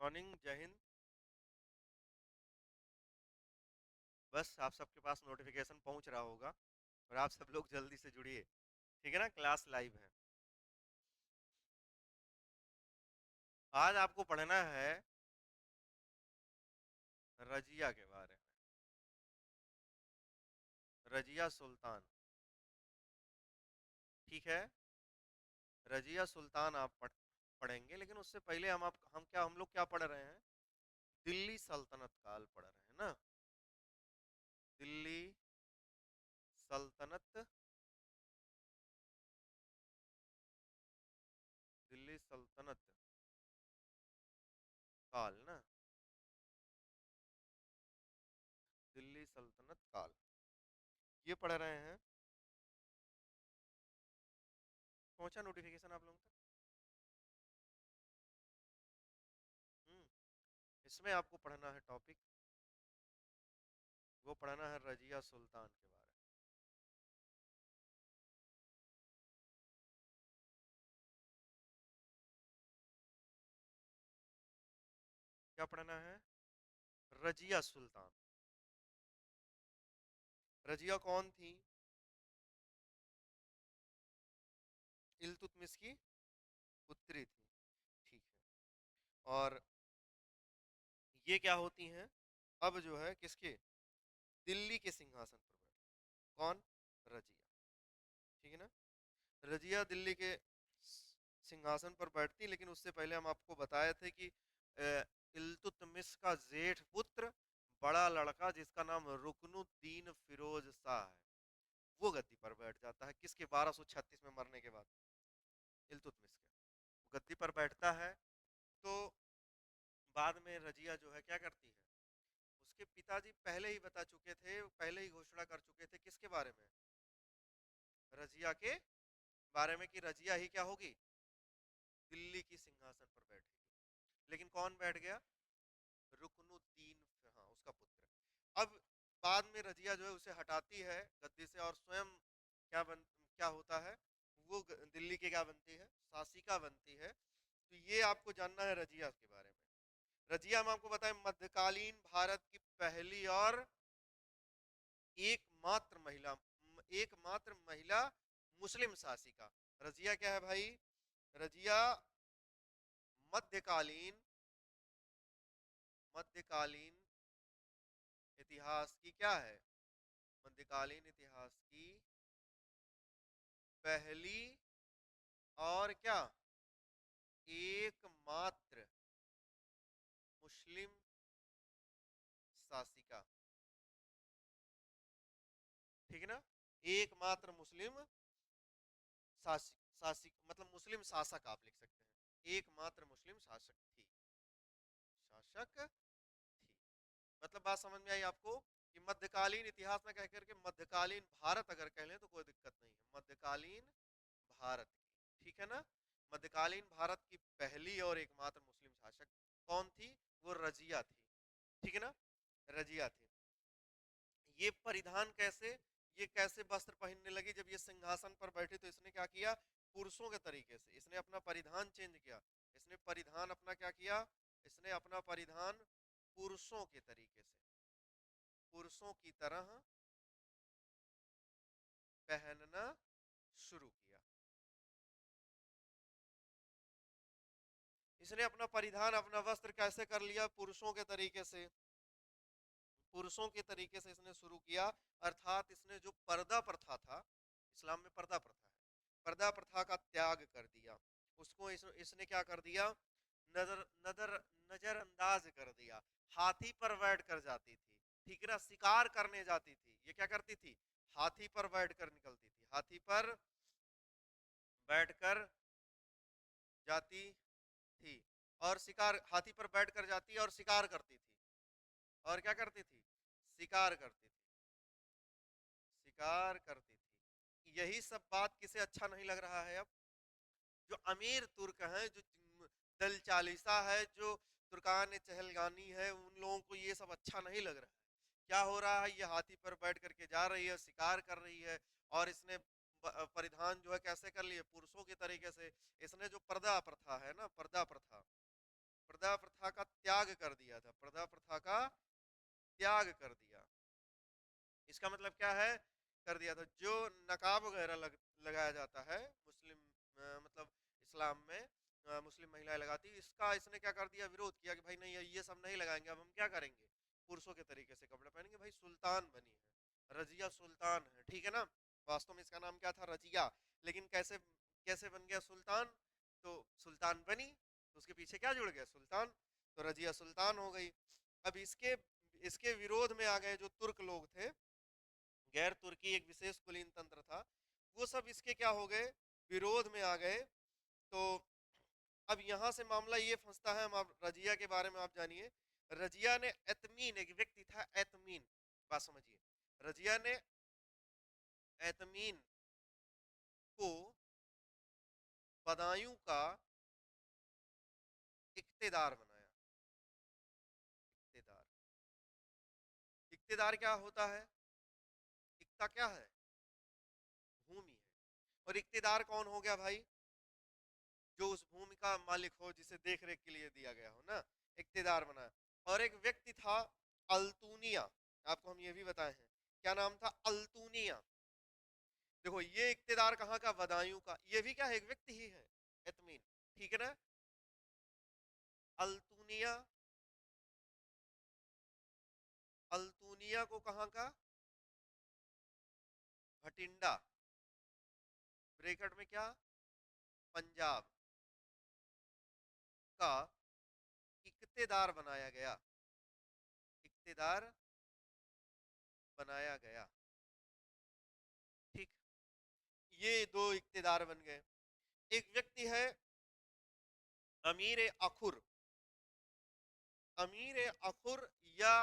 Morning, जय हिंद। बस आप सबके पास नोटिफिकेशन पहुंच रहा होगा और आप सब लोग जल्दी से जुड़िए। ठीक है ना, क्लास लाइव है। आज आपको पढ़ना है रजिया के बारे में। रजिया सुल्तान। ठीक है। रजिया सुल्तान आप पढ़ेंगे, लेकिन उससे पहले हम लोग क्या पढ़ रहे हैं? दिल्ली सल्तनत काल पढ़ रहे हैं ना। दिल्ली सल्तनत। दिल्ली सल्तनत काल ना। दिल्ली सल्तनत काल ये पढ़ रहे हैं। पहुंचा नोटिफिकेशन आप लोगों तक? हम्म। इसमें आपको पढ़ना है टॉपिक, वो पढ़ना है रजिया सुल्तान के बारे में। क्या पढ़ना है? रजिया सुल्तान। रजिया कौन थी? इल्तुतमिश की पुत्री थी। ठीक है। और ये क्या होती हैं? अब जो है किसके? दिल्ली के सिंहासन पर बैठे। कौन? रजिया। ठीक है ना। रजिया दिल्ली के सिंहासन पर बैठती, लेकिन उससे पहले हम आपको बताए थे कि इल्तुतमिश का जेठ पुत्र, बड़ा लड़का जिसका नाम रुकनुद्दीन फिरोज शाह है, वो गद्दी पर बैठ जाता है। किसके? 1236 में मरने के बाद इल्तुतमिश के वो गद्दी पर बैठता है। तो बाद में रजिया जो है क्या करती है? उसके पिताजी पहले ही बता चुके थे, पहले ही घोषणा कर चुके थे किसके बारे में? रजिया के बारे में, कि रजिया ही क्या होगी? दिल्ली की सिंहासन पर बैठेगी। लेकिन कौन बैठ गया? रुकनुद्दीन, हाँ, उसका पुत्र। अब बाद में रजिया जो है उसे हटाती है गद्दी से, और स्वयं क्या होता है? वो दिल्ली की क्या बनती है? शासिका बनती है। तो ये आपको जानना है रजिया के बारे में। रजिया हम आपको बताएं, मध्यकालीन भारत की पहली और एकमात्र महिला एकमात्र महिला मुस्लिम शासिका। रजिया क्या है भाई? रजिया मध्यकालीन मध्यकालीन इतिहास की क्या है? मध्यकालीन इतिहास की पहली और क्या? एकमात्र मुस्लिम शासिका। ठीक है ना। एकमात्र मुस्लिम शासिक मतलब मुस्लिम शासक आप लिख सकते हैं। एकमात्र मुस्लिम शासक थी। शासक थी। मतलब बात समझ में आई आपको? कि मध्यकालीन इतिहास में कह करके मध्यकालीन भारत अगर कह लें तो कोई दिक्कत नहीं है। मध्यकालीन भारत की, ठीक है ना। मध्यकालीन भारत की पहली और एकमात्र मुस्लिम शासक कौन थी? वो रजिया थी। ठीक है ना। रजिया थी। ये परिधान कैसे, ये कैसे वस्त्र पहनने लगी? जब ये सिंहासन पर बैठी तो इसने क्या किया? पुरुषों के तरीके से इसने अपना परिधान चेंज किया। इसने परिधान अपना क्या किया? इसने अपना परिधान पुरुषों के तरीके से, पुरुषों की तरह पहनना शुरू किया। इसने अपना परिधान, अपना वस्त्र कैसे कर लिया? पुरुषों के तरीके से। पुरुषों के तरीके से इसने शुरू किया। अर्थात इसने जो पर्दा प्रथा था, इस्लाम में पर्दा प्रथा है, पर्दा प्रथा का त्याग कर दिया। उसको इसने क्या कर दिया? नजर नजर नजरअंदाज कर दिया। हाथी पर बैठ कर जाती थी, ठीक है ना, शिकार करने जाती थी। ये क्या करती थी? हाथी पर बैठ कर निकलती थी। हाथी पर बैठकर जाती थी और शिकार, हाथी पर बैठकर जाती और शिकार करती थी। और क्या करती थी? शिकार करती थी। शिकार करती थी। यही सब बात किसे अच्छा नहीं लग रहा है अब? जो अमीर तुर्क हैं, जो दल चालीसा है, जो तुर्कान चहलगानी है, उन लोगों को ये सब अच्छा नहीं लग रहा है। क्या हो रहा है? ये हाथी पर बैठ करके जा रही है, शिकार कर रही है, और इसने परिधान जो है कैसे कर लिए? पुरुषों के तरीके से। इसने जो पर्दा प्रथा है ना, पर्दा प्रथा, प्रदा प्रथा का त्याग कर दिया था, प्रदा प्रथा का त्याग कर दिया। इसका मतलब क्या है, कर दिया था। जो नकाब वगैरह लगाया जाता है मुस्लिम मतलब इस्लाम में, मुस्लिम महिलाएं लगाती, इसका इसने क्या कर दिया, विरोध किया कि भाई नहीं ये सब नहीं लगाएंगे, अब हम क्या करेंगे, पुरुषों के तरीके से कपड़े पहनेंगे। भाई सुल्तान बनी है, रजिया सुल्तान है, ठीक है ना। वास्तव में इसका नाम क्या था, रजिया, लेकिन कैसे कैसे बन गया सुल्तान, तो सुल्तान बनी तो उसके पीछे क्या जुड़ गया, सुल्तान, तो रजिया सुल्तान हो गई। अब इसके इसके विरोध में आ गए जो तुर्क लोग थे, गैर तुर्की एक विशेष कुलीन तंत्र था, वो सब इसके क्या हो गए, विरोध में आ गए। तो अब यहां से मामला ये फंसता है, हम आप रजिया के बारे में आप जानिए। रजिया ने एतमीन, एक व्यक्ति था एतमीन, बात समझिए, रजिया ने एतमीन को बदायूं का इक्तेदार बनाया। इक्तेदार, इक्तेदार क्या होता है, इक्ता क्या है, भूमि है, और इक्तेदार कौन हो गया भाई, जो उस भूमि का मालिक हो, जिसे देख रेख के लिए दिया गया हो ना, इक्तेदार बनाया। और एक व्यक्ति था अल्तूनिया, आपको हम ये भी बताए हैं, क्या नाम था, अल्तूनिया। देखो ये इक्तेदार कहाँ का, बदायूं का, ये भी क्या है, एक व्यक्ति ही है, एतमीन, ठीक है ना। अल्तूनिया, अल्तूनिया को कहाँ का, भटिंडा, ब्रेकेट में क्या, पंजाब का इक्तेदार बनाया गया, इक्तेदार बनाया गया, ठीक। ये दो इक्तेदार बन गए। एक व्यक्ति है अमीर अखुर, अमीर अखुर, या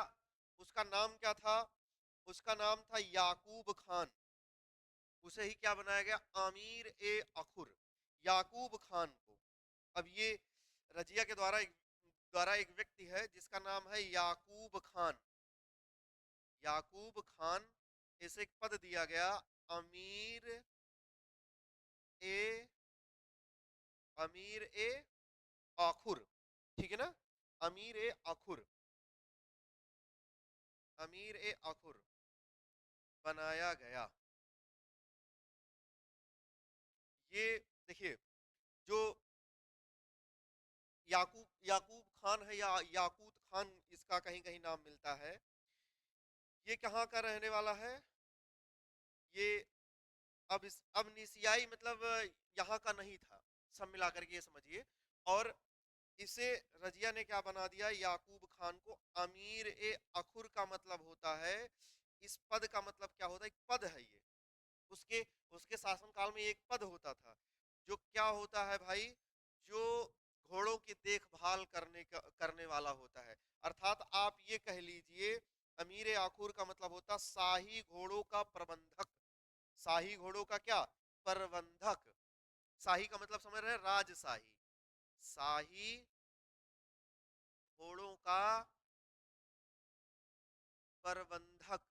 उसका नाम क्या था, उसका नाम था याकूब खान, उसे ही क्या बनाया गया, अमीर ए अखुर, याकूब खान को। अब ये रजिया के द्वारा एक व्यक्ति है जिसका नाम है याकूब खान, याकूब खान, इसे एक पद दिया गया, अमीर ए, अमीर ए आखुर, ठीक है ना, अमीर ए आखुर, अमीर ए आखुर बनाया गया। ये देखिए, जो याकूब याकूब खान है, या याकूत खान इसका कहीं कहीं नाम मिलता है, ये कहाँ का रहने वाला है, ये अब निसियाई मतलब यहाँ का नहीं था, सब मिलाकर के ये समझिए। और इसे रजिया ने क्या बना दिया, याकूब खान को अमीर ए अखुर का मतलब होता है, इस पद का मतलब क्या होता है, एक पद है ये, उसके उसके शासनकाल में एक पद होता था, जो क्या होता है भाई, जो घोड़ों की देखभाल करने वाला होता है। अर्थात आप ये कह लीजिए, अमीर आखुर का मतलब होता शाही घोड़ों का प्रबंधक, शाही घोड़ों का क्या, प्रबंधक। शाही का मतलब समझ रहे हैं, राजशाही, शाही घोड़ों का प्रबंधक।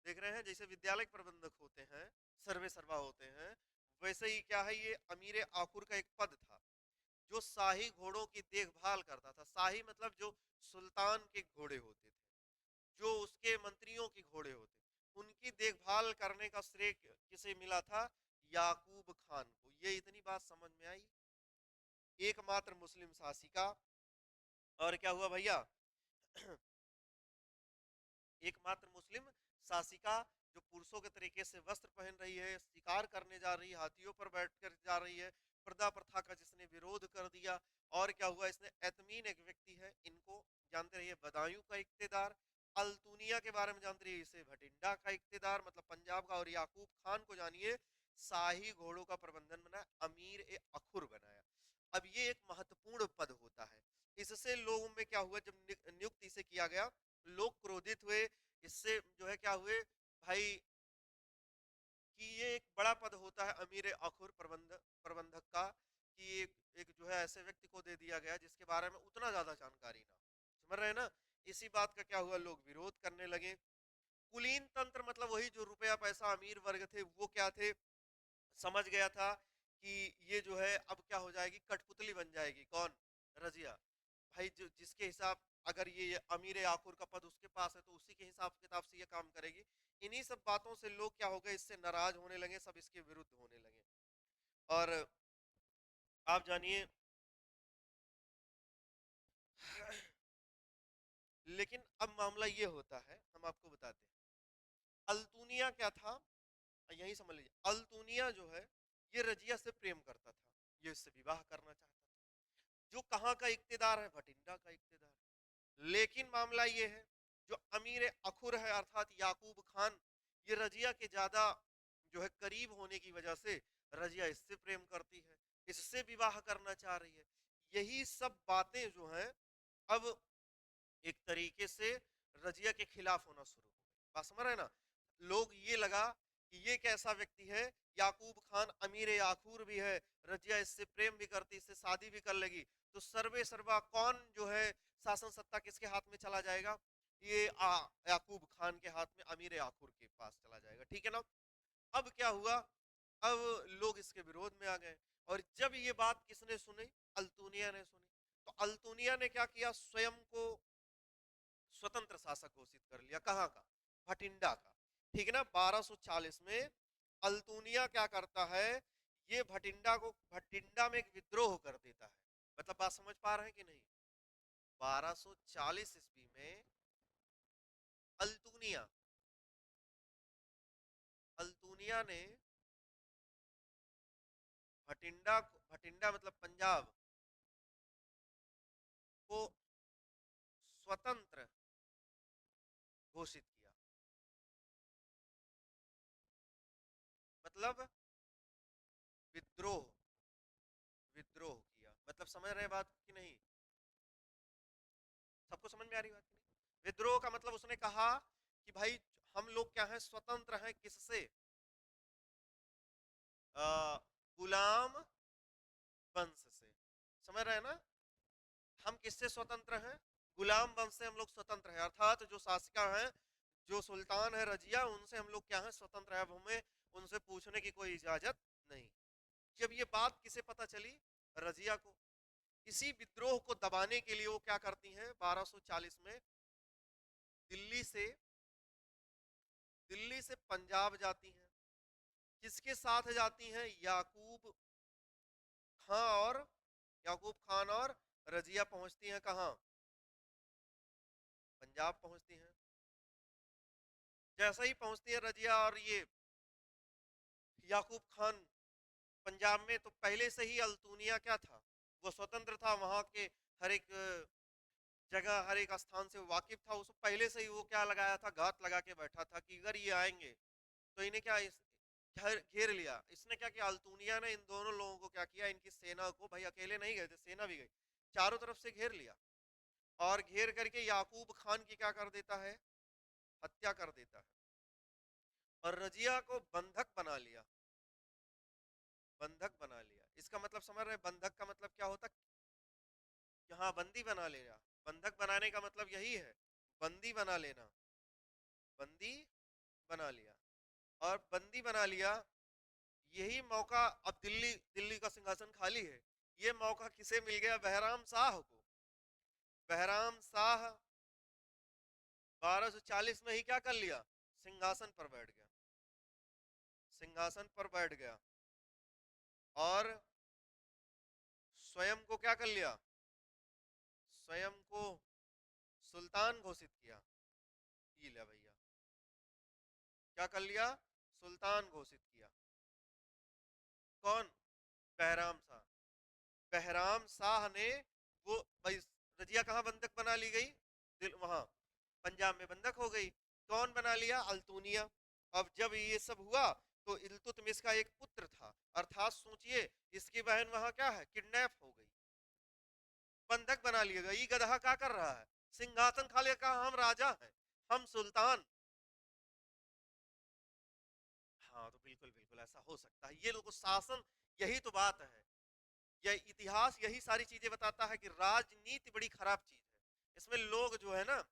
देख रहे हैं, जैसे विद्यालय के प्रबंधक होते हैं, सर्वे सर्वा होते हैं, वैसे ही क्या है, ये अमीर आखुर का एक पद था, जो शाही घोड़ों की देखभाल करता था। शाही मतलब जो सुल्तान के घोड़े होते थे, जो उसके मंत्रियों के घोड़े होते, उनकी देखभाल करने का श्रेय किसे मिला था, याकूब खान को। ये इतनी बात समझ में आई। एकमात्र मुस्लिम शासिका, और क्या हुआ भैया, एकमात्र मुस्लिम शासिका, जो पुरुषों के तरीके से वस्त्र पहन रही है, शिकार करने जा रही है, हाथियों पर बैठकर जा रही है, पर्दा प्रथा का जिसने विरोध कर दिया। और क्या हुआ, इसने एतमीन एक व्यक्ति है, इनको जानते रहिए बदायूं का इक्तेदार, अल्तुनिया के बारे में जानते रहिए, इसे भटिंडा का इक्तेदार मतलब पंजाब का, और याकूब खान को जानिए शाही घोड़ों का प्रबंधन बनाया, अमीर ए अखुर बनाया। अब ये एक महत्वपूर्ण पद होता है, इससे लोगों में क्या हुआ, जब नियुक्त इसे किया गया, लोग क्रोधित हुए, इससे जो है क्या हुए भाई, कि ये एक बड़ा पद होता है अमीर अखुर प्रबंधक का, कि एक जो है ऐसे व्यक्ति को दे दिया गया जिसके बारे में उतना ज्यादा जानकारी ना, समझ रहे हैं ना। इसी बात का क्या हुआ, लोग विरोध करने लगे। कुलीन तंत्र मतलब वही जो रुपया पैसा अमीर वर्ग थे, वो क्या थे, समझ गया था कि ये जो है अब क्या हो जाएगी, कठपुतली बन जाएगी, कौन, रजिया। भाई जो जिसके हिसाब, अगर ये अमीर आखुर का पद उसके पास है तो उसी के हिसाब किताब से ये काम करेगी। इन्हीं सब बातों से लोग क्या हो गए, इससे नाराज होने लगे, सब इसके विरुद्ध होने लगे। और आप जानिए, लेकिन अब मामला ये होता है, हम आपको बताते हैं अल्तुनिया क्या था। यही समझ लीजिए, अल्तुनिया जो है ये रजिया से प्रेम करता था, ये इससे विवाह करना चाहता था। जो कहाँ का इक्तेदार है, भटिंडा का इक्तेदार है। लेकिन मामला ये है, जो अमीर अखुर है अर्थात याकूब खान, ये रजिया के ज्यादा जो है करीब होने की वजह से रजिया इससे प्रेम करती है, इससे विवाह करना चाह रही है। यही सब बातें जो हैं अब एक तरीके से रजिया के खिलाफ होना शुरू हो गई। बात समझ रहे हैं ना। लोग ये लगा कि ये कैसा व्यक्ति है, याकूब खान अमीर याकूर भी है, रजिया इससे प्रेम भी करती, इससे शादी भी कर लेगी, तो सर्वे सर्वा कौन जो है शासन सत्ता किसके हाथ में चला जाएगा, ये याकूब खान के हाथ में, अमीर याकूर के पास चला जाएगा। ठीक है ना। अब क्या हुआ, अब लोग इसके विरोध में आ गए। और जब ये बात किसने सुनी, अल्तुनिया ने सुनी। तो अल्तुनिया ने क्या किया, स्वयं को स्वतंत्र शासक घोषित कर लिया। कहाँ का, भटिंडा का। ठीक है ना। 1240 में अल्तुनिया क्या करता है, ये भटिंडा में एक विद्रोह कर देता है। मतलब बात समझ पा रहे हैं कि नहीं। 1240 ईस्वी में अल्तुनिया अल्तुनिया ने भटिंडा मतलब पंजाब को स्वतंत्र घोषित किया। मतलब विद्रोह विद्रोह किया। मतलब समझ रहे बात कि नहीं, सबको समझ में आ रही बात की नहीं। विद्रोह का मतलब उसने कहा कि भाई हम लोग क्या हैं, स्वतंत्र हैं किससे, गुलाम वंश से। समझ रहे हैं ना। हम किससे स्वतंत्र हैं, गुलाम वंश से हम लोग स्वतंत्र हैं। अर्थात जो शासिका हैं, जो सुल्तान है रजिया, उनसे हम लोग क्या है, स्वतंत्र है। अब हमें उनसे पूछने की कोई इजाजत नहीं। जब ये बात किसे पता चली, रजिया को। इसी विद्रोह को दबाने के लिए वो क्या करती हैं, 1240 में दिल्ली से पंजाब जाती हैं। किसके साथ जाती हैं, याकूब खान और रजिया पहुंचती हैं कहां, पंजाब पहुंचती हैं। जैसा ही पहुंचती है रजिया और ये याकूब खान पंजाब में, तो पहले से ही अल्तुनिया क्या था, वो स्वतंत्र था, वहां के हर एक जगह हर एक स्थान से वाकिफ था। उसको पहले से ही वो क्या लगाया था, घात लगा के बैठा था कि अगर ये आएंगे तो इन्हें क्या घेर लिया। इसने क्या किया, अल्तुनिया ने इन दोनों लोगों को क्या किया, इनकी सेना को, भाई अकेले नहीं गए थे, सेना भी गई, चारों तरफ से घेर लिया। और घेर करके याकूब खान की क्या कर देता है, हत्या कर देता है। और रजिया को बंधक बना लिया। इसका मतलब समझ रहे हैं, बंधक का मतलब क्या होता, यहाँ बंदी बना लेना। बंधक बनाने का मतलब यही है, बंदी बना लेना। बंदी बना लिया। और बंदी बना लिया, यही मौका, अब दिल्ली दिल्ली का सिंहासन खाली है, ये मौका किसे मिल गया, बहराम शाह को। बहराम शाह 1240 में ही क्या कर लिया, सिंहासन पर बैठ गया। सिंहासन पर बैठ गया और स्वयं को क्या कर लिया, स्वयं को सुल्तान घोषित किया। ये लिया भैया, क्या कर लिया, सुल्तान घोषित किया। कौन, बहराम शाह। बहराम शाह ने, वो भाई रजिया कहाँ बंधक बना ली गई, वहां पंजाब में बंधक हो गई। कौन बना लिया, अल्तुनिया। अब जब ये सब हुआ तो इल्तुतमिश का एक पुत्र था, अर्थात सोचिए इसकी बहन वहां क्या है, किडनैप हो गई, बंधक बना लिया गया। ये गधा क्या कर रहा है, सिंहासन खा लिया, कहा हम राजा हैं, हम सुल्तान। हाँ तो बिल्कुल बिल्कुल ऐसा हो सकता है। ये लोग शासन, यही तो बात है, यह इतिहास यही सारी चीजें बताता है कि राजनीति बड़ी खराब चीज है। इसमें लोग जो है ना,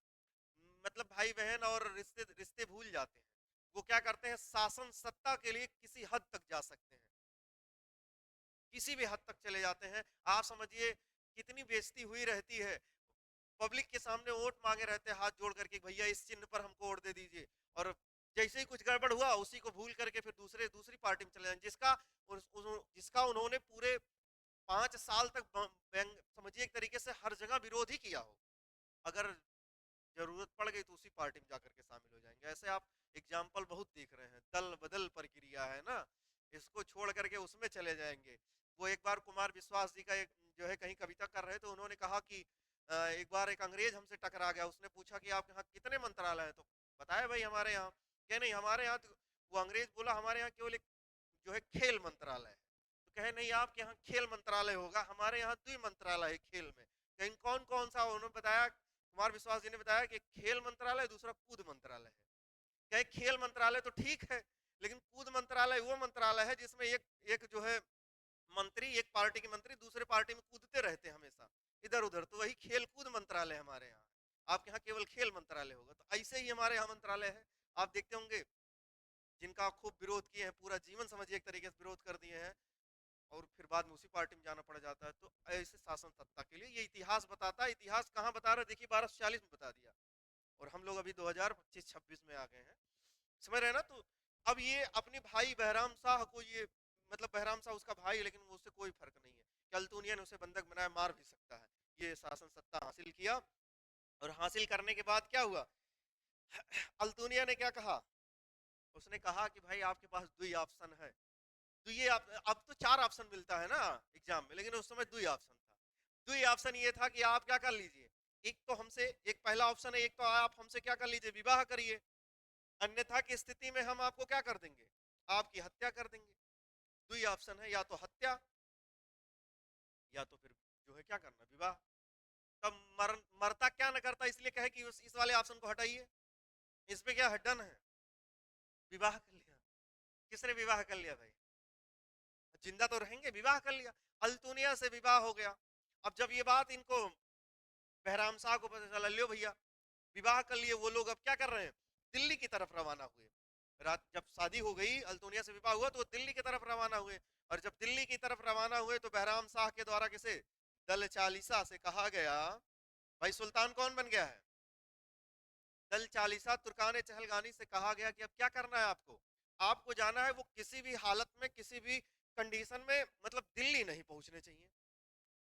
मतलब भाई बहन और रिश्ते रिश्ते भूल जाते हैं। वो क्या करते हैं, शासन सत्ता के लिए किसी हद तक जा सकते हैं, किसी भी हद तक चले जाते हैं। आप समझिए कितनी बेइज्जती हुई रहती है, पब्लिक के सामने वोट मांगे रहते हैं हाथ जोड़ करके, भैया इस चिन्ह पर हमको वोट दे दीजिए, और जैसे ही कुछ गड़बड़ हुआ उसी को भूल करके फिर दूसरी पार्टी में चले जाएंगे, जिसका उन्होंने पूरे 5 साल तक समझिए एक तरीके से हर जगह विरोध ही किया हो, अगर जरूरत पड़ गई तो उसी पार्टी में जाकर के शामिल हो जाएंगे। ऐसे आप एग्जाम्पल बहुत देख रहे हैं, दल बदल प्रक्रिया है ना, इसको छोड़ करके उसमें चले जाएंगे। वो एक बार कुमार विश्वास जी का एक जो है कहीं कविता कर रहे थे, उन्होंने कहा कि एक बार एक अंग्रेज हमसे टकरा गया, उसने पूछा कि आप यहाँ कितने मंत्रालय हैं, तो बताया भाई हमारे यहाँ, क्या नहीं हमारे यहाँ तो, वो अंग्रेज बोला हमारे यहाँ केवल एक जो है खेल मंत्रालय है, तो कहे नहीं आपके यहाँ खेल मंत्रालय होगा, हमारे यहाँ 2 मंत्रालय है खेल में, कहीं कौन कौन सा, उन्होंने बताया, कुमार विश्वास जी ने बताया कि खेल मंत्रालय दूसरा कूद मंत्रालय है। कहे खेल मंत्रालय तो ठीक है, लेकिन कूद मंत्रालय वो मंत्रालय है जिसमें एक एक जो है मंत्री, एक पार्टी के मंत्री दूसरे पार्टी में कूदते रहते हैं हमेशा इधर उधर, तो वही खेल कूद मंत्रालय हमारे यहाँ, आपके यहाँ केवल खेल मंत्रालय होगा। तो ऐसे ही हमारे यहाँ मंत्रालय है, आप देखते होंगे जिनका खूब विरोध किए हैं, पूरा जीवन समझिए एक तरीके से विरोध कर दिए हैं, और फिर बाद में उसी पार्टी में जाना पड़ जाता है। तो ऐसे शासन सत्ता के लिए ये इतिहास बताता है, इतिहास कहाँ बता रहा है देखिए, 1240 में बता दिया, और हम लोग अभी 2025-26 में आ गए हैं, समझ रहे हैं ना। तो अब ये अपने भाई बहराम शाह को, ये मतलब बहराम शाह उसका भाई, लेकिन उससे कोई फर्क नहीं है कि अल्तुनिया ने उसे बंधक बनाया, मार भी सकता है, ये शासन सत्ता हासिल किया। और हासिल करने के बाद क्या हुआ, अल्तुनिया ने क्या कहा, उसने कहा कि भाई आपके पास 2 ऑप्शन है, अब तो 4 ऑप्शन मिलता है ना एग्जाम में, लेकिन उस समय 2 ऑप्शन था। 2 ऑप्शन ये था कि आप क्या कर लीजिए, एक तो हमसे, एक पहला ऑप्शन है, एक तो आप हमसे क्या कर लीजिए, विवाह करिए, अन्यथा की स्थिति में हम आपको क्या कर देंगे, आपकी हत्या कर देंगे। 2 ऑप्शन है, या तो हत्या या तो फिर जो है क्या करना, विवाह। तब मरता क्या न करता, इसलिए कहे कि इस वाले ऑप्शन को हटाइए, इस पे क्या डन है, विवाह कर लिया। किसने विवाह कर लिया भाई, जिंदा तो रहेंगे, विवाह कर लिया, अल्तुनिया से विवाह हो गया। अब जब ये बात इनको बहराम शाह को पता चला, लियो भैया विवाह कर लिए, वो लोग अब क्या कर रहे हैं, दिल्ली की तरफ रवाना हुए। रात जब शादी हो गई, अल्तुनिया से विवाह हुआ, तो वो दिल्ली की तरफ रवाना हुए, और जब दिल्ली की तरफ रवाना हुए तो बहराम शाह के द्वारा किसे, दल चालीसा से कहा गया, भाई सुल्तान कौन बन गया है, दल चालीसा तुर्कान चहलगानी से कहा गया कि अब क्या करना है आपको, आपको जाना है, वो किसी भी हालत में किसी भी कंडीशन में मतलब दिल्ली नहीं पहुंचने चाहिए।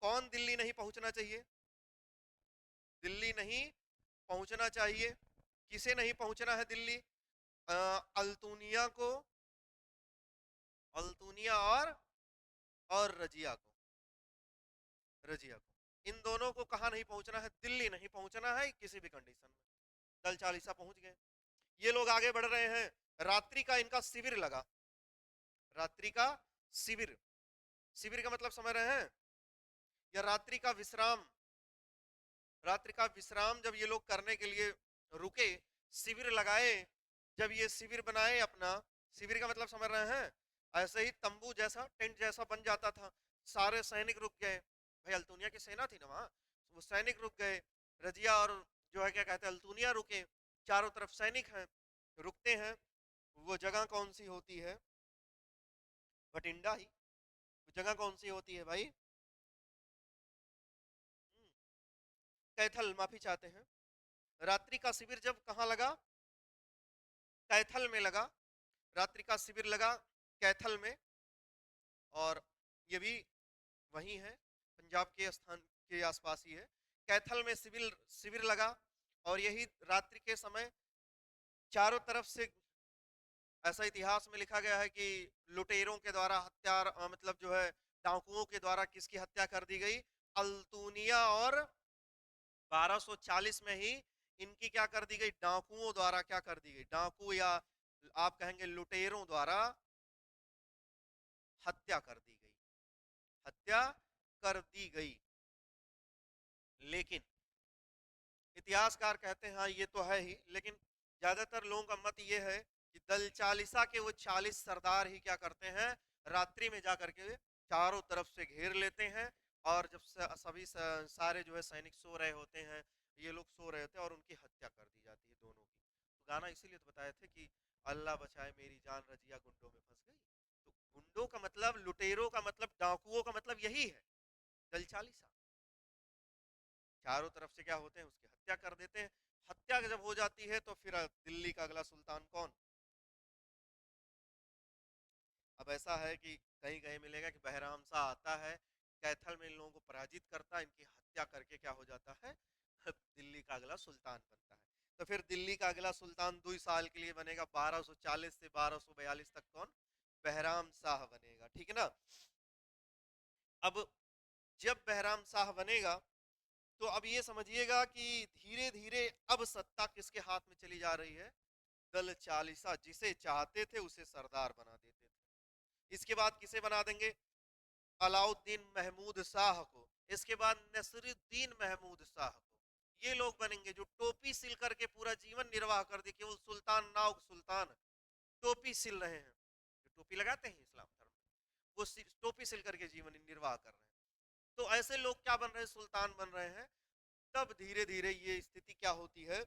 कौन दिल्ली नहीं पहुंचना चाहिए, दिल्ली नहीं पहुंचना चाहिए, किसे नहीं पहुंचना है दिल्ली, अल्तुनिया को, अल्तुनिया और रजिया को, इन दोनों को कहा नहीं पहुंचना है, दिल्ली नहीं पहुंचना है किसी भी कंडीशन में। दल चालीसा पहुंच गए, ये लोग आगे बढ़ रहे हैं, रात्रि का इनका शिविर लगा, रात्रि का शिविर, शिविर का मतलब समझ रहे हैं, या रात्रि का विश्राम, रात्रि का विश्राम जब ये लोग करने के लिए रुके, शिविर लगाए, जब ये शिविर बनाए अपना, शिविर का मतलब समझ रहे हैं, ऐसे ही तंबू जैसा टेंट जैसा बन जाता था, सारे सैनिक रुक गए, भाई अल्तुनिया की सेना थी ना वहां, वो सैनिक रुक गए, रजिया और जो है क्या कहते हैं अल्तुनिया रुके, चारों तरफ सैनिक हैं, रुकते हैं। वो जगह कौन सी होती है, भटिंडा ही, वो जगह कौन सी होती है भाई, कैथल, माफी चाहते हैं। रात्रि का शिविर जब कहाँ लगा, कैथल में लगा, रात्रि का शिविर लगा कैथल में, और ये भी वही है, पंजाब के स्थान के आसपास ही है, कैथल में शिविर शिविर लगा, और यही रात्रि के समय चारों तरफ से, ऐसा इतिहास में लिखा गया है कि लुटेरों के द्वारा हत्यार मतलब जो है डाकुओं के द्वारा किसकी हत्या कर दी गई, अल्तुनिया, और 1240 में ही इनकी क्या कर दी गई, डाकुओं द्वारा क्या कर दी गई, डाकू या आप कहेंगे लुटेरों द्वारा हत्या कर दी गई, हत्या कर दी गई। लेकिन इतिहासकार कहते हैं हाँ ये तो है ही, लेकिन ज्यादातर लोगों का मत ये है कि दल चालीसा के वो 40 सरदार ही क्या करते हैं, रात्रि में जाकर के चारों तरफ से घेर लेते हैं, और जब सभी सारे जो है सैनिक सो रहे होते हैं, ये लोग सो रहे होते हैं, और उनकी हत्या कर दी जाती है दोनों की। तो गाना इसीलिए तो बताए थे कि अल्लाह बचाए मेरी जान, रजिया गुंडों में फंस गई। तो गुंडों का मतलब, लुटेरों का मतलब, डाकुओं का मतलब यही है, दल चालीसा। चारों तरफ से क्या होते हैं, उसकी हत्या कर देते हैं। हत्या जब हो जाती है तो फिर दिल्ली का अगला सुल्तान कौन? अब ऐसा है कि कहीं कहीं मिलेगा कि बहराम शाह आता है, कैथल में इन लोगों को पराजित करता है, इनकी हत्या करके क्या हो जाता है, दिल्ली का अगला सुल्तान बनता है। तो फिर दिल्ली का अगला सुल्तान 2 साल के लिए बनेगा 1240 से 1242 तक, कौन? बहराम शाह बनेगा, ठीक है ना। अब जब बहराम शाह बनेगा तो अब ये समझिएगा कि धीरे धीरे अब सत्ता किसके हाथ में चली जा रही है? दल चालीसा, जिसे चाहते थे उसे सरदार बना देते थे। इसके बाद किसे बना देंगे? अलाउद्दीन महमूद शाह को। इसके बाद नसरुद्दीन महमूद शाह को। ये लोग बनेंगे जो टोपी सिल करके पूरा जीवन निर्वाह कर दे, केवल सुल्तान नाउ सुल्तान, टोपी सिल रहे हैं, जो टोपी लगाते हैं इस्लाम धर्म में, वो टोपी सिल करके जीवन निर्वाह कर रहे हैं। तो ऐसे लोग क्या बन रहे हैं? सुल्तान बन रहे हैं। तब धीरे धीरे ये स्थिति क्या होती है,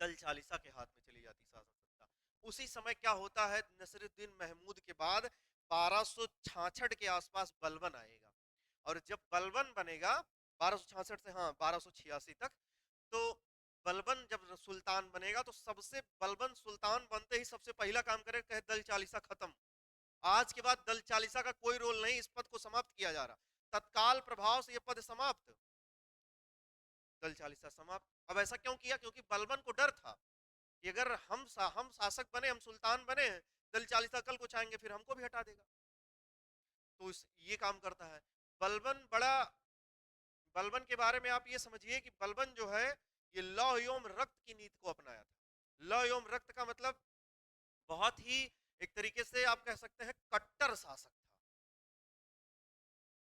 दल चालीसा के हाथ में चली जाती शासन सत्ता। उसी समय क्या होता है, नसरुद्दीन महमूद के बाद 1266 के आसपास बलबन आएगा। और जब बलबन बनेगा 1266 से, हाँ, 1286 तक, तो बलबन जब सुल्तान बनेगा तो सबसे, बलबन सुल्तान बनते ही सबसे पहला काम करे, कहे दल चालीसा खत्म, आज के बाद दल चालीसा का कोई रोल नहीं, इस पद को समाप्त किया जा रहा, तत्काल प्रभाव से यह पद समाप्त, दल चालीसा समाप्त। अब ऐसा क्यों किया? क्योंकि बलबन को डर था कि अगर हम शासक बने, हम सुल्तान बने हैं, दल चालीसा कल को चाहेंगे फिर हमको भी हटा देगा। तो ये काम करता है बलबन। बलबन के बारे में आप ये समझिए कि बलबन जो है, ये लौ एवं रक्त की नीति को अपनाया था। लौ एवं रक्त का मतलब बहुत ही, एक तरीके से आप कह सकते हैं, कट्टर शासक था।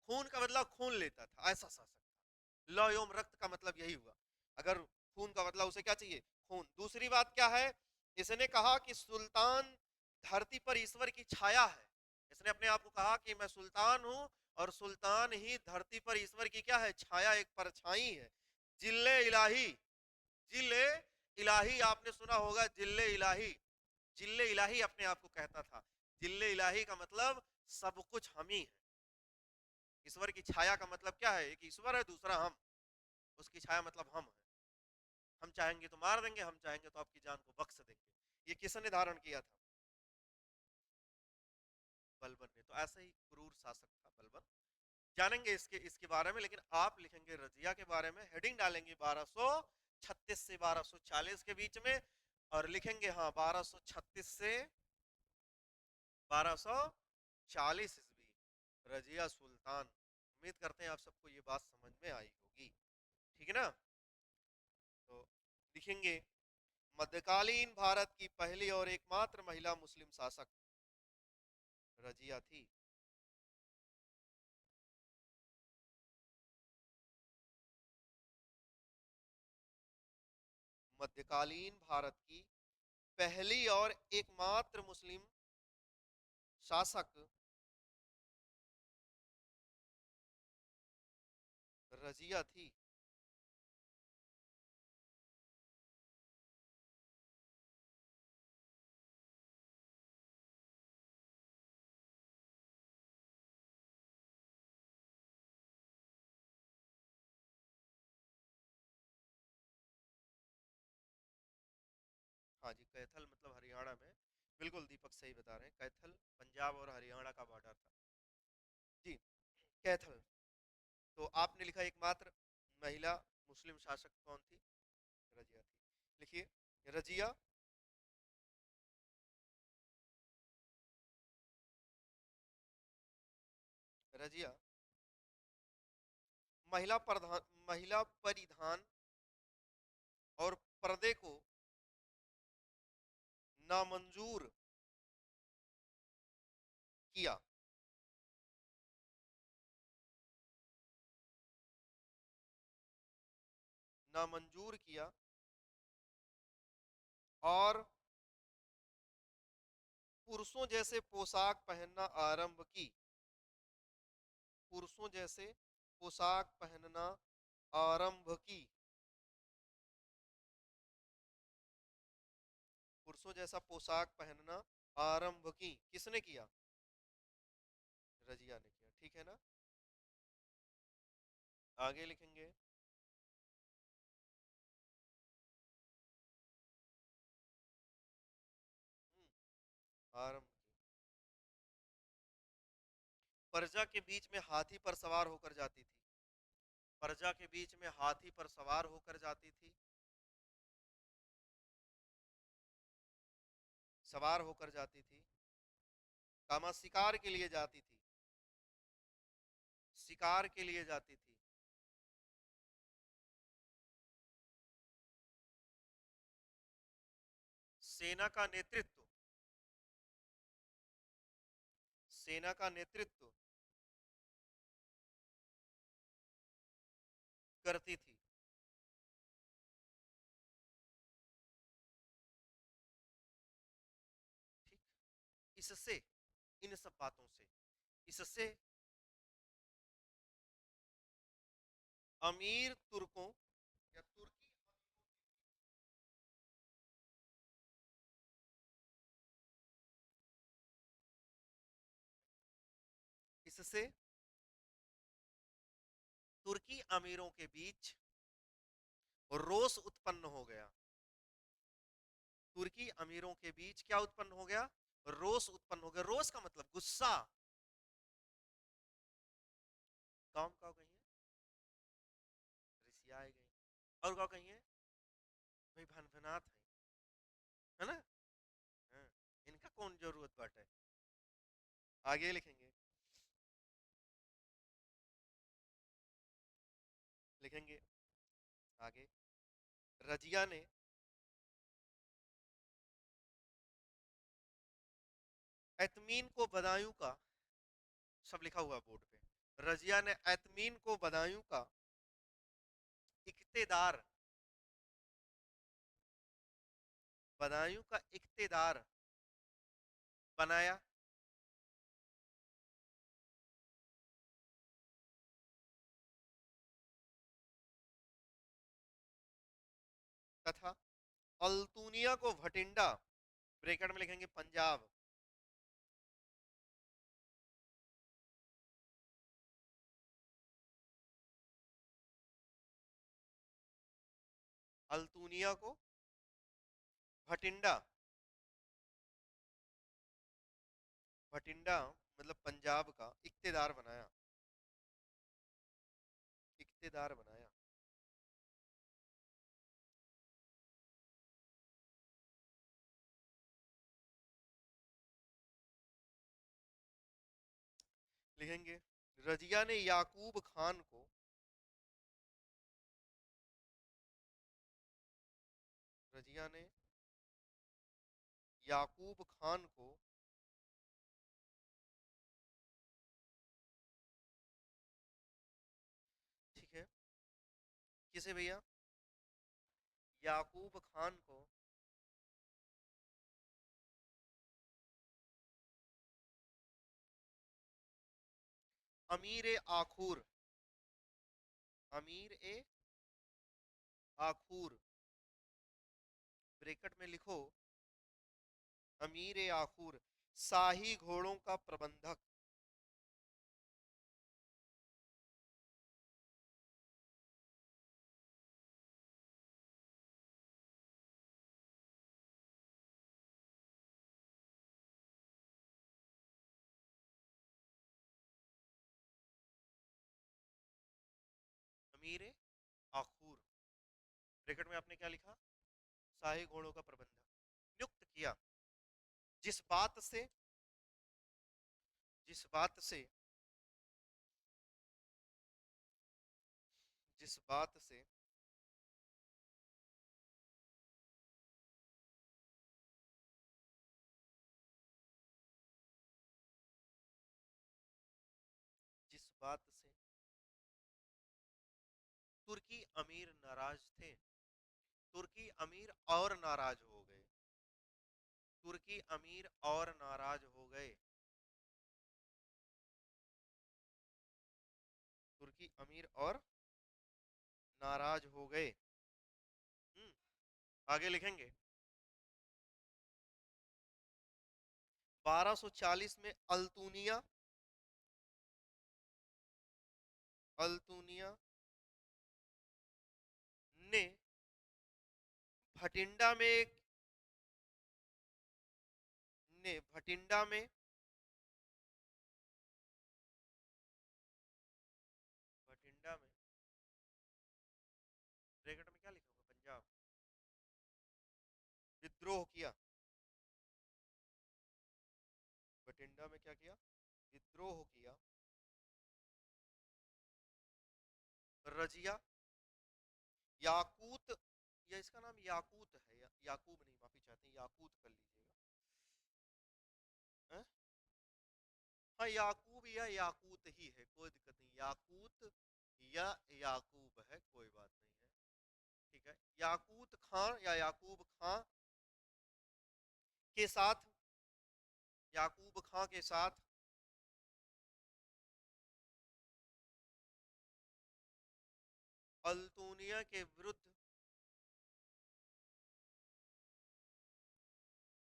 खून का बदला खून लेता था, ऐसा शासक था। लौ एवं रक्त का मतलब यही हुआ। अगर खून का बदला उसे क्या चाहिए? खून। दूसरी बात क्या है, इसने कहा कि सुल्तान धरती पर ईश्वर की छाया है। इसने अपने आप को कहा कि मैं सुल्तान हूं, और सुल्तान ही धरती पर ईश्वर की क्या है? छाया, एक परछाई है। जिल्ले इलाही, जिल्ले इलाही आपने सुना होगा, जिल्ले इलाही। जिल्ले इलाही अपने आप को कहता था। जिल्ले इलाही का मतलब सब कुछ हम ही है। ईश्वर की छाया का मतलब क्या है? एक ईश्वर है, दूसरा हम, उसकी छाया मतलब हम है। हम चाहेंगे तो मार देंगे, हम चाहेंगे तो आपकी जान को बख्श देंगे। ये किसने धारण किया था? बलबन ने। तो ऐसा ही क्रूर शासक था बलबन। जानेंगे इसके इसके बारे में, लेकिन आप लिखेंगे रजिया के बारे में, हेडिंग डालेंगे 1236 से 1240 के बीच में, और लिखेंगे हाँ 1236 से 1240 ईस्वी, रजिया सुल्तान। उम्मीद करते हैं आप सबको ये बात समझ में आई होगी, ठीक है ना। तो लिखेंगे, मध्यकालीन भारत की पहली और एकमात्र महिला मुस्लिम शासक रजिया थी। मध्यकालीन भारत की पहली और एकमात्र मुस्लिम शासक रजिया थी। हाँ जी, कैथल मतलब हरियाणा में, बिल्कुल दीपक सही बता रहे हैं, कैथल पंजाब और हरियाणा का बॉर्डर था जी। कैथल। तो आपने लिखा एकमात्र महिला मुस्लिम शासक कौन थी? रजिया थी। लिखिए, रजिया रजिया महिला प्रधान, महिला परिधान और पर्दे को नामंजूर किया। नामंजूर किया और पुरुषों जैसे पोशाक पहनना आरंभ की। पुरुषों जैसे पोशाक पहनना आरंभ की। पुरुषों जैसा पोशाक पहनना आरंभ की, किसने किया? रजिया ने किया, ठीक है ना। आगे लिखेंगे, आरंभ की। प्रजा के बीच में हाथी पर सवार होकर जाती थी। प्रजा के बीच में हाथी पर सवार होकर जाती थी। सवार होकर जाती थी। कामा शिकार के लिए जाती थी। शिकार के लिए जाती थी। सेना का नेतृत्व। सेना का नेतृत्व करती थी। ठीक। इससे, इन सब बातों से, इससे अमीर तुर्कों या तुर्की, इससे तुर्की अमीरों के बीच रोष उत्पन्न हो गया। तुर्की अमीरों के बीच क्या उत्पन्न हो गया? रोष उत्पन्न हो गया। रोष का मतलब गुस्सा। काम का कहिए, रिसियाए गई। और का कहिए, भाई भनभनात है ना? हाँ, इनका कौन जरूरत बाटे। आगे लिखेंगे, लिखेंगे आगे। रजिया ने एतमीन को बदायूं का, सब लिखा हुआ बोर्ड पे, रजिया ने एतमीन को बदायूं का इक्तेदार, बदायूं का इक्तेदार बनाया। तथा अल्तूनिया को भटिंडा, ब्रैकेट में लिखेंगे पंजाब, अल्तूनिया को भटिंडा, भटिंडा मतलब पंजाब का इक्तेदार बनाया, इक्तेदार बनाया। लिखेंगे रजिया ने याकूब खान को, रजिया ने याकूब खान को ठीक है, किसे भैया? याकूब खान को अमीर ए आखूर, अमीर ए आखूर, ब्रैकेट में लिखो अमीर ए आखूर, शाही घोड़ों का प्रबंधक, अमीर ए आखूर, ब्रैकेट में आपने क्या लिखा? शाही घोड़ों का प्रबंधक नियुक्त किया। जिस बात से, जिस बात से, जिस बात से जिस बात से तुर्की अमीर नाराज थे, तुर्की अमीर और नाराज हो गए, तुर्की अमीर और नाराज हो गए, तुर्की अमीर और नाराज हो गए। आगे लिखेंगे 1240 में अल्तूनिया, अल्तूनिया ने भटिंडा में, ने भटिंडा में, भटिंडा में ब्रैकेट में क्या लिखा होगा, पंजाब, विद्रोह किया। भटिंडा में क्या किया, विद्रोह किया। रजिया, याकूत, या इसका नाम याकूत है, याकूब नहीं, माफी चाहते हैं, याकूत कर लीजिएगा। हैं? हाँ, याकूब या याकूत ही है, कोई दिक्कत नहीं, याकूत या याकूब है, कोई बात नहीं है। ठीक है, याकूत खां या याकूब खां के साथ, याकूब खां के साथ अल्तूनिया के विरुद्ध,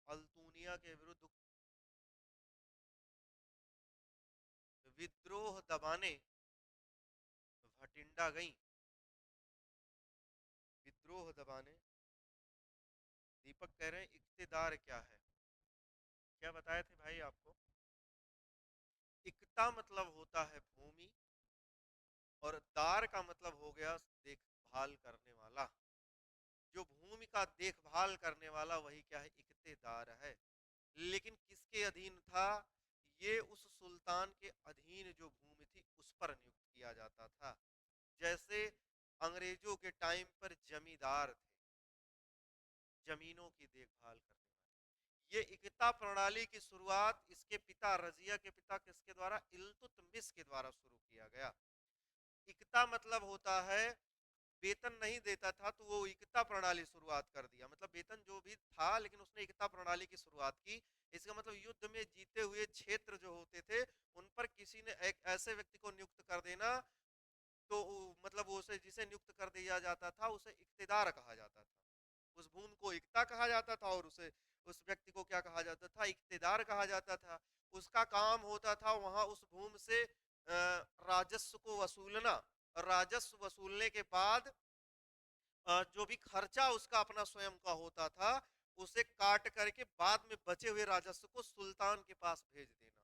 अल्तूनिया के विरुद्ध विद्रोह दबाने भटिंडा गई, विद्रोह दबाने। दीपक कह रहे हैं इक्तेदार क्या है, क्या बताए थे भाई आपको, इक्ता मतलब होता है भूमि, और दार का मतलब हो गया देखभाल करने वाला। जो भूमि का देखभाल करने वाला वही क्या है, इक्तेदार है। लेकिन किसके अधीन था, ये उस सुल्तान के अधीन जो भूमि थी उस पर नियुक्त किया जाता था। जैसे अंग्रेजों के टाइम पर जमींदार थे, जमीनों की देखभाल करने वाले। ये इक्ता प्रणाली की शुरुआत इसके पिता, रजिया के पिता किसके द्वारा, इल्तुतमिश के द्वारा शुरू किया गया। इक्ता मतलब होता है, वेतन नहीं देता था तो वो इक्ता प्रणाली शुरुआत कर दिया, मतलब वेतन जो भी था लेकिन उसने इक्ता प्रणाली की शुरुआत की। इसका मतलब युद्ध में जीते हुए क्षेत्र जो होते थे उन पर किसी ने एक ऐसे व्यक्ति को नियुक्त कर देना, तो मतलब उसे जिसे नियुक्त कर दिया जाता था उसे इक्तेदार कहा जाता था। उस भूमि को इक्ता कहा जाता था और उसे, उस व्यक्ति को क्या कहा जाता था, इक्तेदार कहा जाता था। उसका काम होता था वहां उस भूमि से राजस्व को वसूलना, और राजस्व वसूलने के बाद जो भी खर्चा उसका अपना स्वयं का होता था उसे काट करके बाद में बचे हुए राजस्व को सुल्तान के पास भेज देना।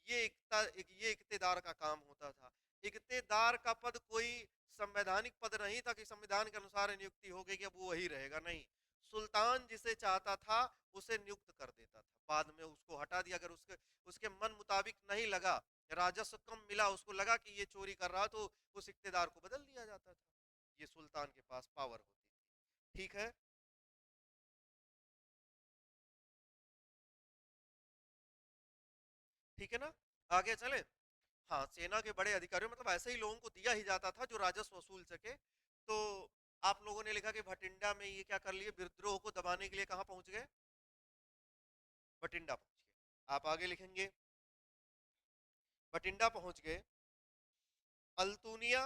ये इक्तेदार का काम होता था। इक्तेदार का पद कोई संवैधानिक पद नहीं था कि संविधान के अनुसार नियुक्ति हो गई कि अब वो वही रहेगा, नहीं। सुल्तान जिसे चाहता था उसे नियुक्त कर देता था, बाद में उसको हटा दिया। अगर उसके उसके मन मुताबिक नहीं लगा, राजस्व कम मिला, उसको लगा कि ये चोरी कर रहा, तो उस इक्तेदार को बदल दिया जाता था। ये सुल्तान के पास पावर होती थी। ठीक है, ठीक है ना, आगे चले। हाँ, सेना के बड़े अधिकारियों, मतलब ऐसे ही लोगों को दिया ही जाता था जो राजस्व वसूल सके। तो आप लोगों ने लिखा कि भटिंडा में ये क्या कर लिए, विद्रोह को दबाने के लिए कहां पहुंच गए, भटिंडा पहुंच गए। आप आगे लिखेंगे, भटिंडा पहुंच गए। अल्तूनिया,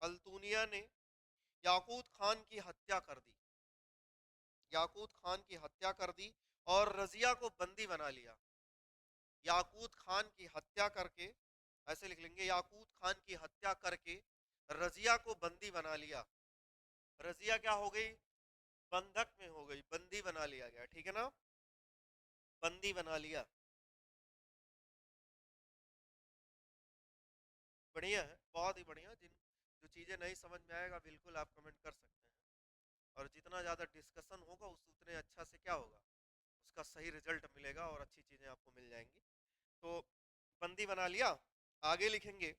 अल्तूनिया ने याकूत खान की हत्या कर दी, याकूत खान की हत्या कर दी और रजिया को बंदी बना लिया। याकूत खान की हत्या करके, ऐसे लिख लेंगे, याकूत खान की हत्या करके रजिया को बंदी बना लिया। रजिया क्या हो गई, बंधक में हो गई, बंदी बना लिया गया, ठीक है ना, बंदी बना लिया। बढ़िया है, बहुत ही बढ़िया। जिन जो चीजें नहीं समझ में आएगा बिल्कुल आप कमेंट कर सकते हैं, और जितना ज्यादा डिस्कशन होगा उस उतने अच्छा से क्या होगा, उसका सही रिजल्ट मिलेगा और अच्छी चीजें आपको मिल जाएंगी। तो बंदी बना लिया, आगे लिखेंगे,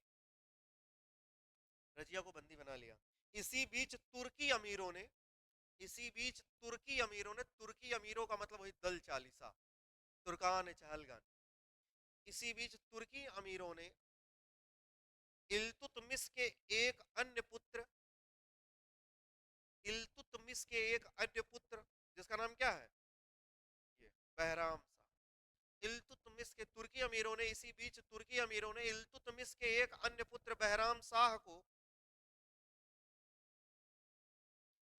रजिया को बंदी बना लिया। इसी बीच तुर्की अमीरों ने, इसी बीच तुर्की अमीरों ने, तुर्की अमीरों का मतलब वही दल चालीसा, तुर्कान चहलगान, इसी बीच तुर्की अमीरों ने इल्तुतमिश के एक अन्य पुत्र, इल्तुतमिश के एक अन्य पुत्र जिसका नाम क्या है, ये बहराम शाह। इल्तुतमिश के, तुर्की अमीरों ने, इसी बीच तुर्की अमीरों ने इल्तुतमिश के एक अन्य पुत्र बहराम शाह को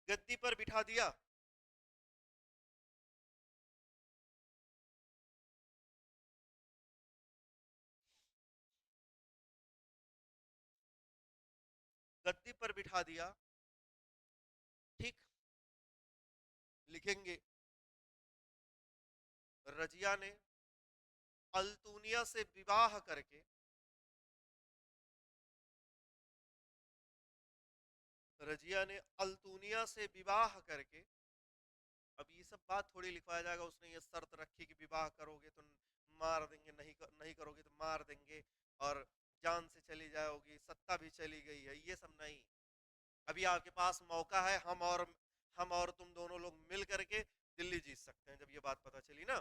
गद्दी पर बिठा दिया। गद्दी पर बिठा दिया, ठीक, लिखेंगे, रजिया ने अल्तुनिया से विवाह करके रजिया ने अल्तुनिया से विवाह करके, अब ये सब बात थोड़ी लिखवाया जाएगा, उसने ये शर्त रखी कि विवाह करोगे तो मार देंगे, नहीं करोगे तो मार देंगे, और जान से चली जाओगी, सत्ता भी चली गई है, ये सब नहीं। अभी आपके पास मौका है, हम और तुम दोनों लोग मिल करके दिल्ली जीत सकते हैं। जब ये बात पता चली ना,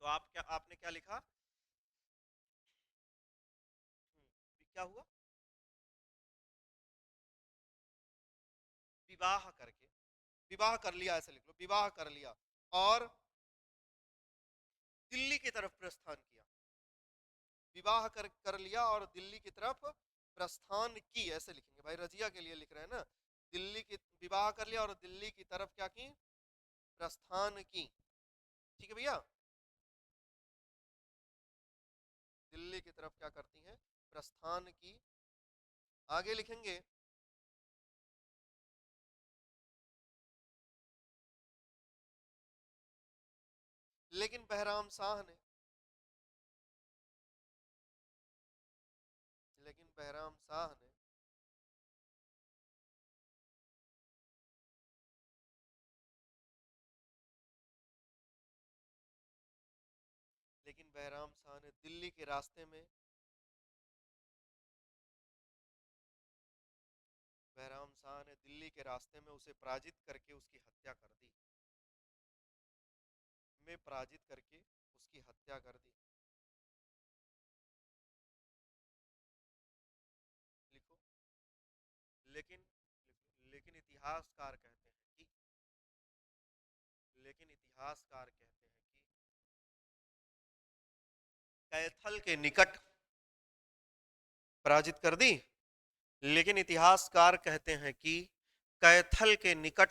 तो आपने क्या लिखा, क्या हुआ, विवाह करके, विवाह कर लिया, ऐसे लिख लो, विवाह कर लिया और दिल्ली की तरफ प्रस्थान किया। विवाह कर लिया और दिल्ली की तरफ प्रस्थान की, ऐसे लिखेंगे भाई, रजिया के लिए लिख रहे हैं ना, दिल्ली की, विवाह कर लिया और दिल्ली की तरफ क्या की, प्रस्थान की। ठीक है भैया, दिल्ली की तरफ क्या करती हैं, प्रस्थान की। आगे लिखेंगे, लेकिन बहराम शाह ने, लेकिन बहराम शाह ने लेकिन बहराम शाह ने दिल्ली के रास्ते में, बहराम शाह ने दिल्ली के रास्ते में उसे पराजित करके उसकी हत्या कर दी, में पराजित करके उसकी हत्या कर दी। लिखो, लेकिन लेकिन इतिहासकार कहते हैं कि, लेकिन इतिहासकार कहते हैं कि कैथल के निकट पराजित कर दी, लेकिन इतिहासकार कहते हैं कि कैथल के निकट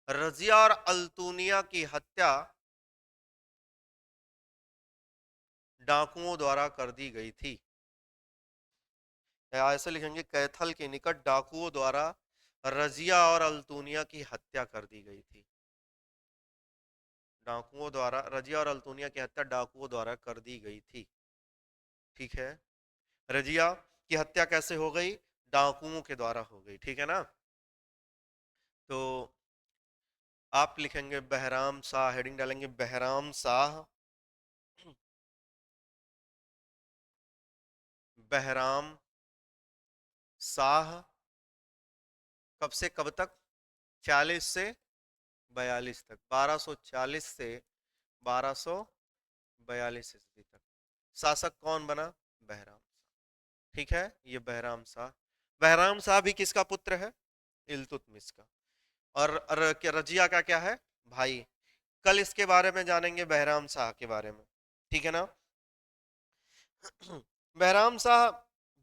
रजिया और अल्तुनिया की हत्या डाकुओं द्वारा कर दी गई थी। ऐसे लिखेंगे, कैथल के निकट डाकुओं द्वारा रजिया और अल्तुनिया की हत्या कर दी गई थी। डाकुओं द्वारा, रजिया और अल्तुनिया की हत्या डाकुओं द्वारा कर दी गई थी। ठीक है, रजिया की हत्या कैसे हो गई, डाकुओं के द्वारा हो गई, ठीक है ना। तो आप लिखेंगे बहराम शाह, हेडिंग डालेंगे बहराम शाह, बहराम शाह कब से कब तक, 40 से 42 तक, 1240 से 1242 ईस्वी तक शासक कौन बना, बहराम शाह। ठीक है, ये बहराम शाह, बहराम शाह भी किसका पुत्र है, इल्तुतमिश का। और रजिया का क्या है, भाई। कल इसके बारे में जानेंगे, बहराम शाह के बारे में, ठीक है ना। बहराम शाह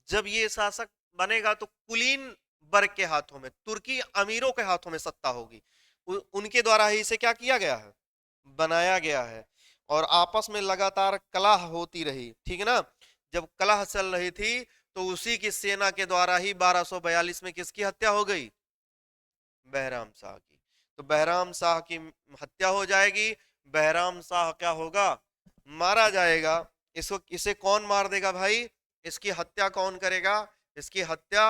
जब ये शासक बनेगा तो कुलीन वर्ग के हाथों में, तुर्की अमीरों के हाथों में सत्ता होगी, उनके द्वारा ही इसे क्या किया गया है, बनाया गया है। और आपस में लगातार कलह होती रही, ठीक है ना। जब कलह चल रही थी तो उसी की सेना के द्वारा ही 1242 में किसकी हत्या हो गई, बहराम शाह की। तो बहराम शाह की हत्या हो जाएगी, बहराम शाह क्या होगा, मारा जाएगा। इसे कौन मार देगा भाई, इसकी हत्या कौन करेगा, इसकी हत्या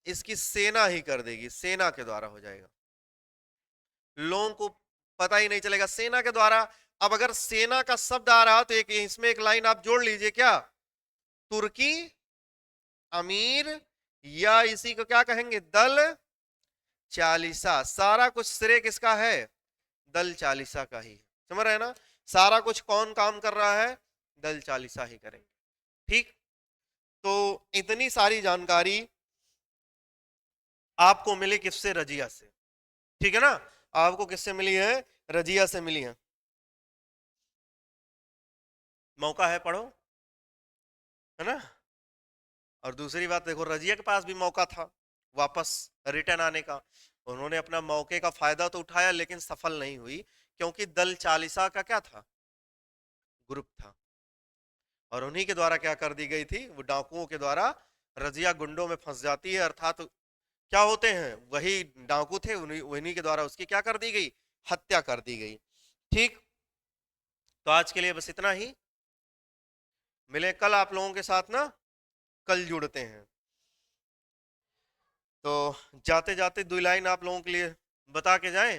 इसकी सेना ही कर देगी, सेना के द्वारा हो जाएगा, लोगों को पता ही नहीं चलेगा, सेना के द्वारा। अब अगर सेना का शब्द आ रहा तो एक इसमें एक लाइन आप जोड़ लीजिए, क्या, तुर्की अमीर, या इसी को क्या कहेंगे, दल चालीसा। सारा कुछ श्रेय किसका है, दल चालीसा का ही है, समझ रहे हैं ना। सारा कुछ कौन काम कर रहा है, दल चालीसा ही करेंगे। ठीक, तो इतनी सारी जानकारी आपको मिली किससे, रजिया से, ठीक है ना। आपको किससे मिली है, रजिया से मिली है। मौका है, पढ़ो, है ना। और दूसरी बात देखो, रजिया के पास भी मौका था वापस रिटर्न आने का, उन्होंने अपना मौके का फायदा तो उठाया लेकिन सफल नहीं हुई, क्योंकि दल चालीसा का क्या था, ग्रुप था, और उन्हीं के द्वारा क्या कर दी गई थी, वो डाकुओं के द्वारा रजिया गुंडों में फंस जाती है, अर्थात क्या होते हैं, वही डाकू थे, उन्हीं उन्हीं के द्वारा उसकी क्या कर दी गई, हत्या कर दी गई। ठीक, तो आज के लिए बस इतना ही। मिले कल आप लोगों के साथ ना, कल जुड़ते हैं। तो जाते जाते 2 लाइन आप लोगों के लिए बता के जाएं,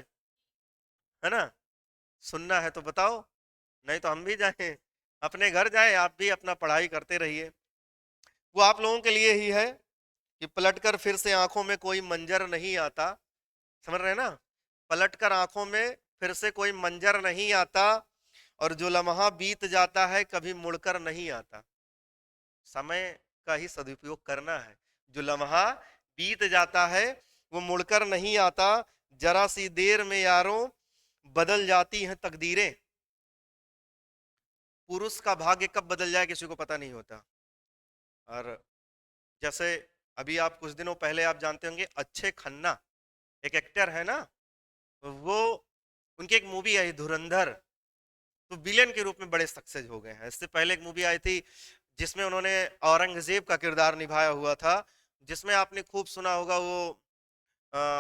है ना? सुनना है तो बताओ, नहीं तो हम भी जाएं, अपने घर जाएं, आप भी अपना पढ़ाई करते रहिए। वो आप लोगों के लिए ही है कि पलटकर फिर से आंखों में कोई मंजर नहीं आता। समझ रहे हैं ना? पलटकर आंखों में फिर से कोई मंजर नहीं आता, और जो लम्हा बीत जाता है कभी मुड़कर नहीं आता। समय का ही सदुपयोग करना है। जो लम्हा बीत जाता है वो मुड़कर नहीं आता, जरा सी देर में यारों बदल जाती हैं तकदीरें। पुरुष का भाग्य कब बदल जाए किसी को पता नहीं होता। और जैसे अभी आप कुछ दिनों पहले आप जानते होंगे, अच्छे खन्ना एक एक्टर है ना, वो उनकी एक मूवी आई धुरंधर, तो विलेन के रूप में बड़े सक्सेस हो गए हैं। इससे पहले एक मूवी आई थी जिसमें उन्होंने औरंगजेब का किरदार निभाया हुआ था, जिसमें आपने खूब सुना होगा, वो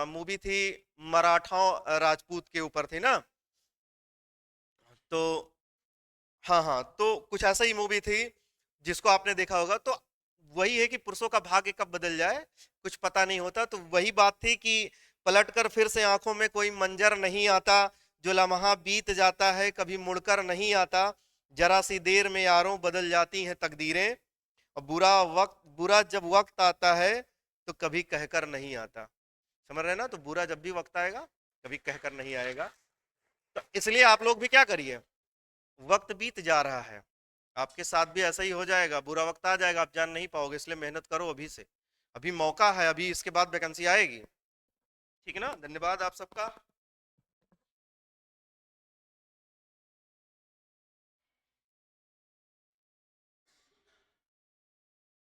मूवी थी मराठाओं राजपूत के ऊपर थी ना। तो हाँ हाँ, तो कुछ ऐसा ही मूवी थी जिसको आपने देखा होगा। तो वही है कि पुरुषों का भाग्य कब बदल जाए कुछ पता नहीं होता। तो वही बात थी कि पलटकर फिर से आंखों में कोई मंजर नहीं आता, जो लम्हा बीत जाता है कभी मुड़कर नहीं आता, जरा सी देर में यारों बदल जाती हैं तकदीरें, और बुरा जब वक्त आता है तो कभी कहकर नहीं आता। समझ रहे हैं ना? तो बुरा जब भी वक्त आएगा कभी कहकर नहीं आएगा। तो इसलिए आप लोग भी क्या करिए, वक्त बीत जा रहा है, आपके साथ भी ऐसा ही हो जाएगा, बुरा वक्त आ जाएगा, आप जान नहीं पाओगे। इसलिए मेहनत करो अभी से, अभी मौका है, अभी इसके बाद वैकेंसी आएगी। ठीक है ना? धन्यवाद आप सबका।